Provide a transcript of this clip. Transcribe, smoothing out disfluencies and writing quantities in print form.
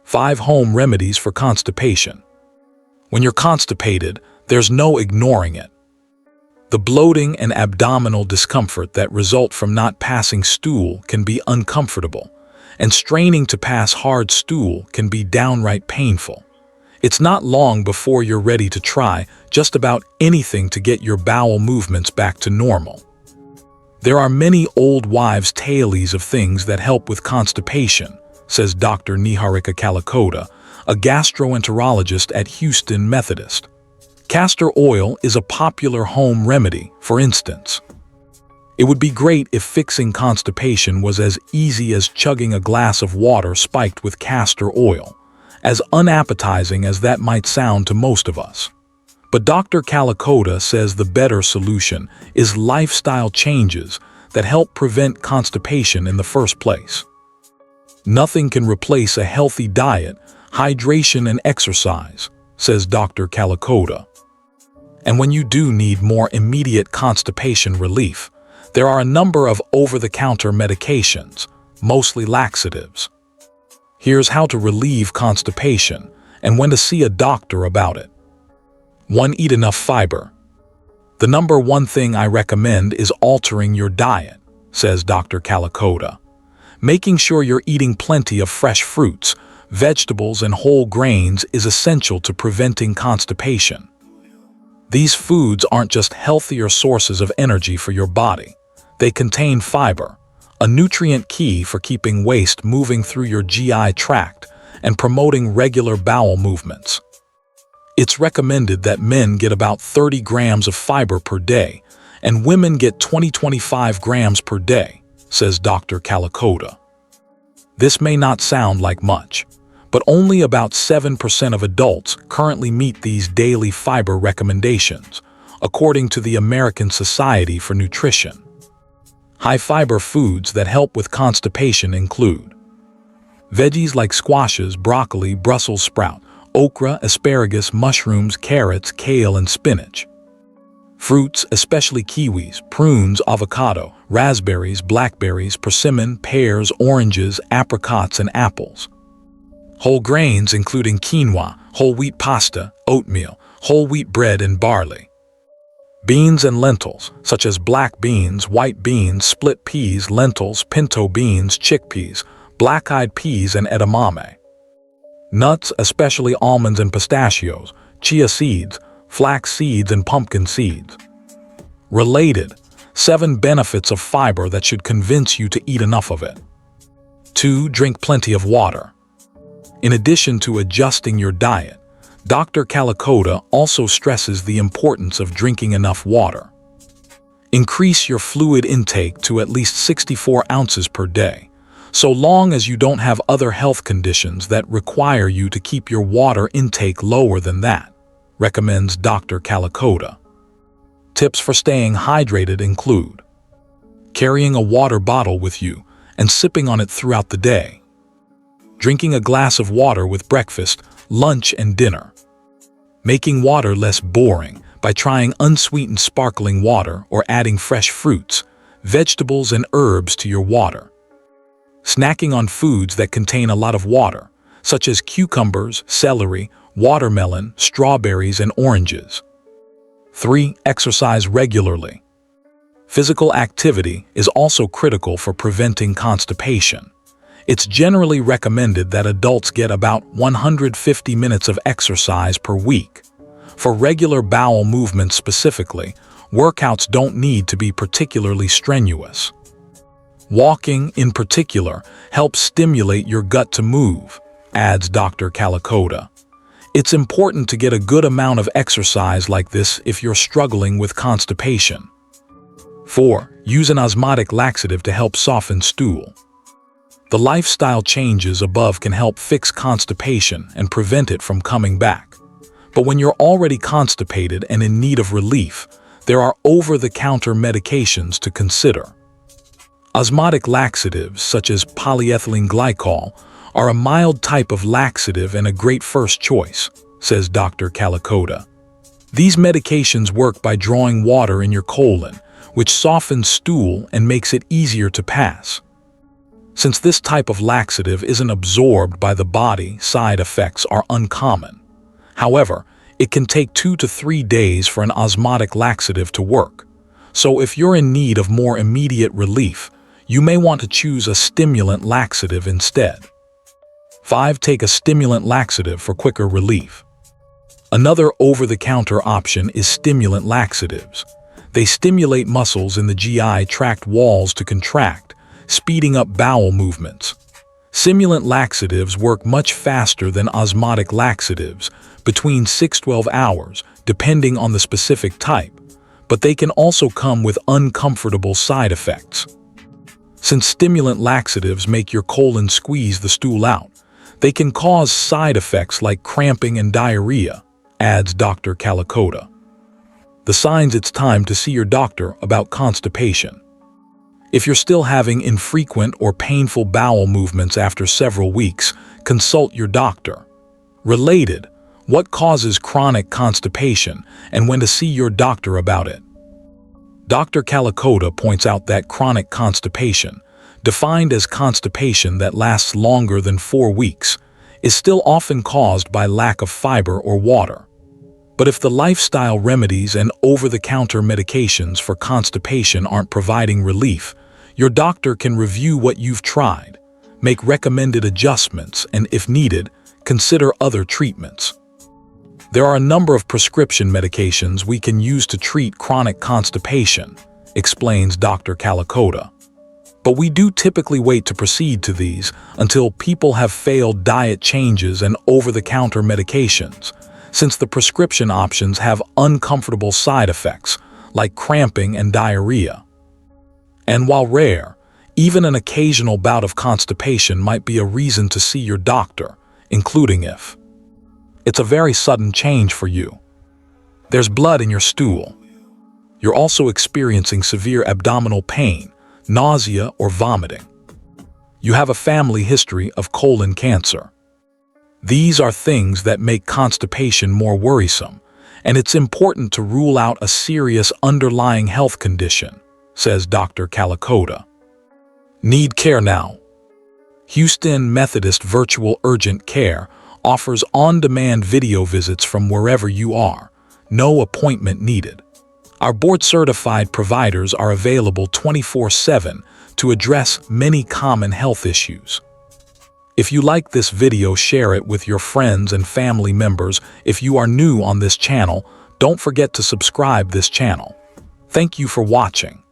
5 home remedies for constipation. When you're constipated, there's no ignoring it. The bloating and abdominal discomfort that result from not passing stool can be uncomfortable, and straining to pass hard stool can be downright painful. It's not long before you're ready to try just about anything to get your bowel movements back to normal. There are many old wives' tales of things that help with constipation, says Dr. Niharika Kalikota, a gastroenterologist at Houston Methodist. Castor oil is a popular home remedy, for instance. It would be great if fixing constipation was as easy as chugging a glass of water spiked with castor oil, as unappetizing as that might sound to most of us. But Dr. Kalikota says the better solution is lifestyle changes that help prevent constipation in the first place. Nothing can replace a healthy diet, hydration, and exercise, says Dr. Kalikota. And when you do need more immediate constipation relief, there are a number of over-the-counter medications, mostly laxatives. Here's how to relieve constipation and when to see a doctor about it. 1. Eat enough fiber. The number one thing I recommend is altering your diet, says Dr. Kalikota. Making sure you're eating plenty of fresh fruits, vegetables, and whole grains is essential to preventing constipation. These foods aren't just healthier sources of energy for your body. They contain fiber, a nutrient key for keeping waste moving through your GI tract and promoting regular bowel movements. It's recommended that men get about 30 grams of fiber per day, and women get 20-25 grams per day, says Dr. Kalikota. This may not sound like much, but only about 7% of adults currently meet these daily fiber recommendations, according to the American Society for Nutrition. High-fiber foods that help with constipation include veggies like squashes, broccoli, Brussels sprout, okra, asparagus, mushrooms, carrots, kale, and spinach. Fruits, especially kiwis, prunes, avocado, raspberries, blackberries, persimmon, pears, oranges, apricots, and apples. Whole grains including quinoa, whole wheat pasta, oatmeal, whole wheat bread, and barley. Beans and lentils, such as black beans, white beans, split peas, lentils, pinto beans, chickpeas, black-eyed peas, and edamame. Nuts, especially almonds and pistachios, chia seeds, flax seeds, and pumpkin seeds. Related, 7 benefits of fiber that should convince you to eat enough of it. 2. Drink plenty of water. In addition to adjusting your diet, Dr. Kalikota also stresses the importance of drinking enough water. Increase your fluid intake to at least 64 ounces per day, so long as you don't have other health conditions that require you to keep your water intake lower than that, recommends Dr. Kalikota. Tips for staying hydrated include carrying a water bottle with you and sipping on it throughout the day. Drinking a glass of water with breakfast, lunch, and dinner. Making water less boring by trying unsweetened sparkling water or adding fresh fruits, vegetables, and herbs to your water. Snacking on foods that contain a lot of water, such as cucumbers, celery, watermelon, strawberries, and oranges. 3. Exercise regularly. Physical activity is also critical for preventing constipation. It's generally recommended that adults get about 150 minutes of exercise per week. For regular bowel movements specifically, workouts don't need to be particularly strenuous. Walking, in particular, helps stimulate your gut to move, adds Dr. Kalikota. It's important to get a good amount of exercise like this if you're struggling with constipation. 4. Use an osmotic laxative to help soften stool. The lifestyle changes above can help fix constipation and prevent it from coming back. But when you're already constipated and in need of relief, there are over-the-counter medications to consider. Osmotic laxatives, such as polyethylene glycol, are a mild type of laxative and a great first choice, says Dr. Kalikota. These medications work by drawing water in your colon, which softens stool and makes it easier to pass. Since this type of laxative isn't absorbed by the body, side effects are uncommon. However, it can take 2 to 3 days for an osmotic laxative to work. So if you're in need of more immediate relief, you may want to choose a stimulant laxative instead. 5. Take a stimulant laxative for quicker relief. Another over-the-counter option is stimulant laxatives. They stimulate muscles in the GI tract walls to contract, speeding up bowel movements. Stimulant laxatives work much faster than osmotic laxatives, between 6 to 12 hours, depending on the specific type, but they can also come with uncomfortable side effects. Since stimulant laxatives make your colon squeeze the stool out, they can cause side effects like cramping and diarrhea, adds Dr. Calicotta. The signs it's time to see your doctor about constipation. If you're still having infrequent or painful bowel movements after several weeks, consult your doctor. Related, what causes chronic constipation and when to see your doctor about it? Dr. Calicotta points out that chronic constipation, defined as constipation that lasts longer than 4 weeks, is still often caused by lack of fiber or water. But if the lifestyle remedies and over-the-counter medications for constipation aren't providing relief, your doctor can review what you've tried, make recommended adjustments, and if needed, consider other treatments. There are a number of prescription medications we can use to treat chronic constipation, explains Dr. Calicotta. But we do typically wait to proceed to these until people have failed diet changes and over-the-counter medications, since the prescription options have uncomfortable side effects like cramping and diarrhea. And while rare, even an occasional bout of constipation might be a reason to see your doctor, including if it's a very sudden change for you. There's blood in your stool. You're also experiencing severe abdominal pain, nausea, or vomiting. You have a family history of colon cancer. These are things that make constipation more worrisome, and it's important to rule out a serious underlying health condition, says Dr. Calicotta. Need care now. Houston Methodist Virtual Urgent Care offers on-demand video visits from wherever you are, no appointment needed. Our board-certified providers are available 24/7 to address many common health issues. If you like this video, share it with your friends and family members. If you are new on this channel, don't forget to subscribe this channel. Thank you for watching.